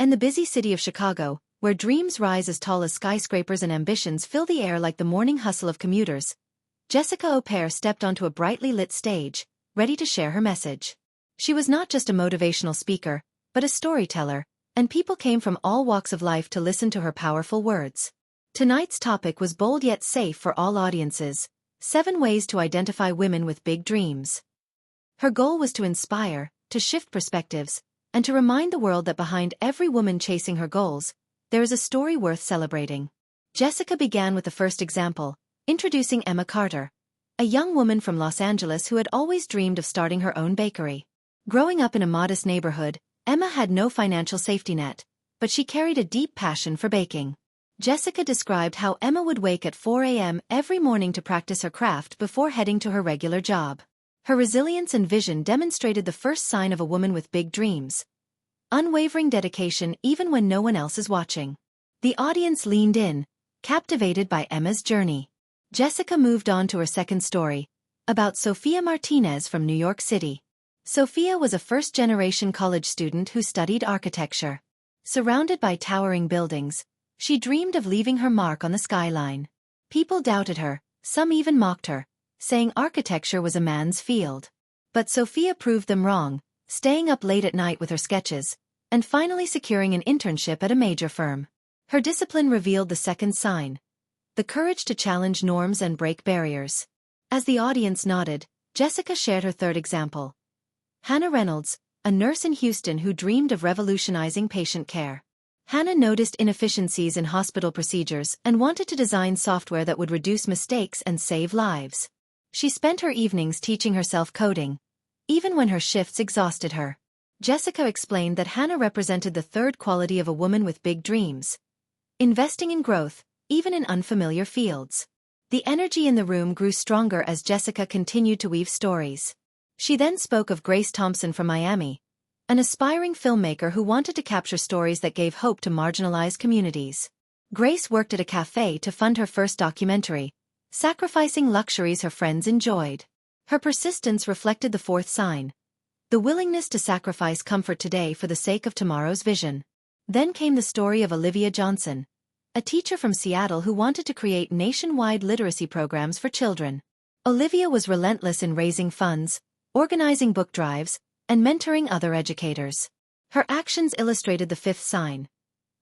In the busy city of Chicago, where dreams rise as tall as skyscrapers and ambitions fill the air like the morning hustle of commuters, Jessica Opare stepped onto a brightly lit stage, ready to share her message. She was not just a motivational speaker, but a storyteller, and people came from all walks of life to listen to her powerful words. Tonight's topic was bold yet safe for all audiences: 7 ways to identify women with big dreams. Her goal was to inspire, to shift perspectives, and to remind the world that behind every woman chasing her goals, there is a story worth celebrating. Jessica began with the first example, introducing Emma Carter, a young woman from Los Angeles who had always dreamed of starting her own bakery. Growing up in a modest neighborhood, Emma had no financial safety net, but she carried a deep passion for baking. Jessica described how Emma would wake at 4 a.m. every morning to practice her craft before heading to her regular job. Her resilience and vision demonstrated the first sign of a woman with big dreams: unwavering dedication even when no one else is watching. The audience leaned in, captivated by Emma's journey. Jessica moved on to her second story, about Sophia Martinez from New York City. Sophia was a first-generation college student who studied architecture. Surrounded by towering buildings, she dreamed of leaving her mark on the skyline. People doubted her, some even mocked her, saying architecture was a man's field. But Sophia proved them wrong, staying up late at night with her sketches, and finally securing an internship at a major firm. Her discipline revealed the second sign: the courage to challenge norms and break barriers. As the audience nodded, Jessica shared her third example: Hannah Reynolds, a nurse in Houston who dreamed of revolutionizing patient care. Hannah noticed inefficiencies in hospital procedures and wanted to design software that would reduce mistakes and save lives. She spent her evenings teaching herself coding, even when her shifts exhausted her. Jessica explained that Hannah represented the third quality of a woman with big dreams: investing in growth, even in unfamiliar fields. The energy in the room grew stronger as Jessica continued to weave stories. She then spoke of Grace Thompson from Miami, an aspiring filmmaker who wanted to capture stories that gave hope to marginalized communities. Grace worked at a cafe to fund her first documentary, sacrificing luxuries her friends enjoyed. Her persistence reflected the fourth sign: the willingness to sacrifice comfort today for the sake of tomorrow's vision. Then came the story of Olivia Johnson, a teacher from Seattle who wanted to create nationwide literacy programs for children. Olivia was relentless in raising funds, organizing book drives, and mentoring other educators. Her actions illustrated the fifth sign: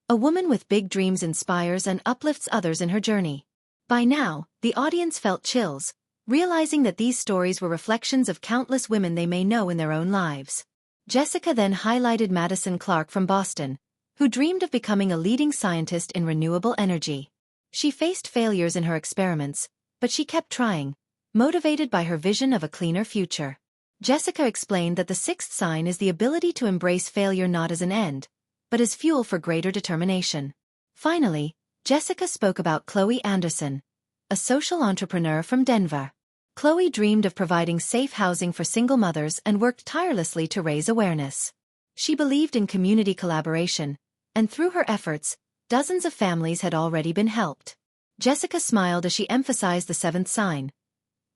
a woman with big dreams inspires and uplifts others in her journey. By now, the audience felt chills, realizing that these stories were reflections of countless women they may know in their own lives. Jessica then highlighted Madison Clark from Boston, who dreamed of becoming a leading scientist in renewable energy. She faced failures in her experiments, but she kept trying, motivated by her vision of a cleaner future. Jessica explained that the sixth sign is the ability to embrace failure not as an end, but as fuel for greater determination. Finally, Jessica spoke about Chloe Anderson, a social entrepreneur from Denver. Chloe dreamed of providing safe housing for single mothers and worked tirelessly to raise awareness. She believed in community collaboration, and through her efforts, dozens of families had already been helped. Jessica smiled as she emphasized the seventh sign: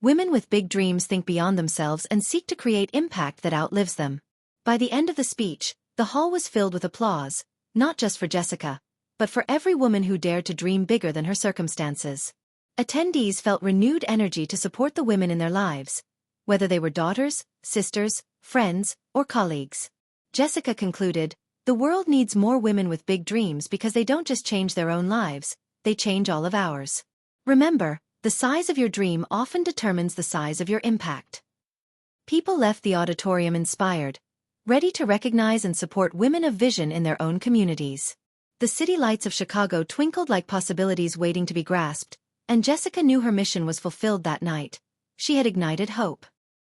women with big dreams think beyond themselves and seek to create impact that outlives them. By the end of the speech, the hall was filled with applause, not just for Jessica, but for every woman who dared to dream bigger than her circumstances. Attendees felt renewed energy to support the women in their lives, whether they were daughters, sisters, friends, or colleagues. Jessica concluded, "The world needs more women with big dreams because they don't just change their own lives, they change all of ours. Remember, the size of your dream often determines the size of your impact." People left the auditorium inspired, ready to recognize and support women of vision in their own communities. The city lights of Chicago twinkled like possibilities waiting to be grasped, and Jessica knew her mission was fulfilled that night. She had ignited hope.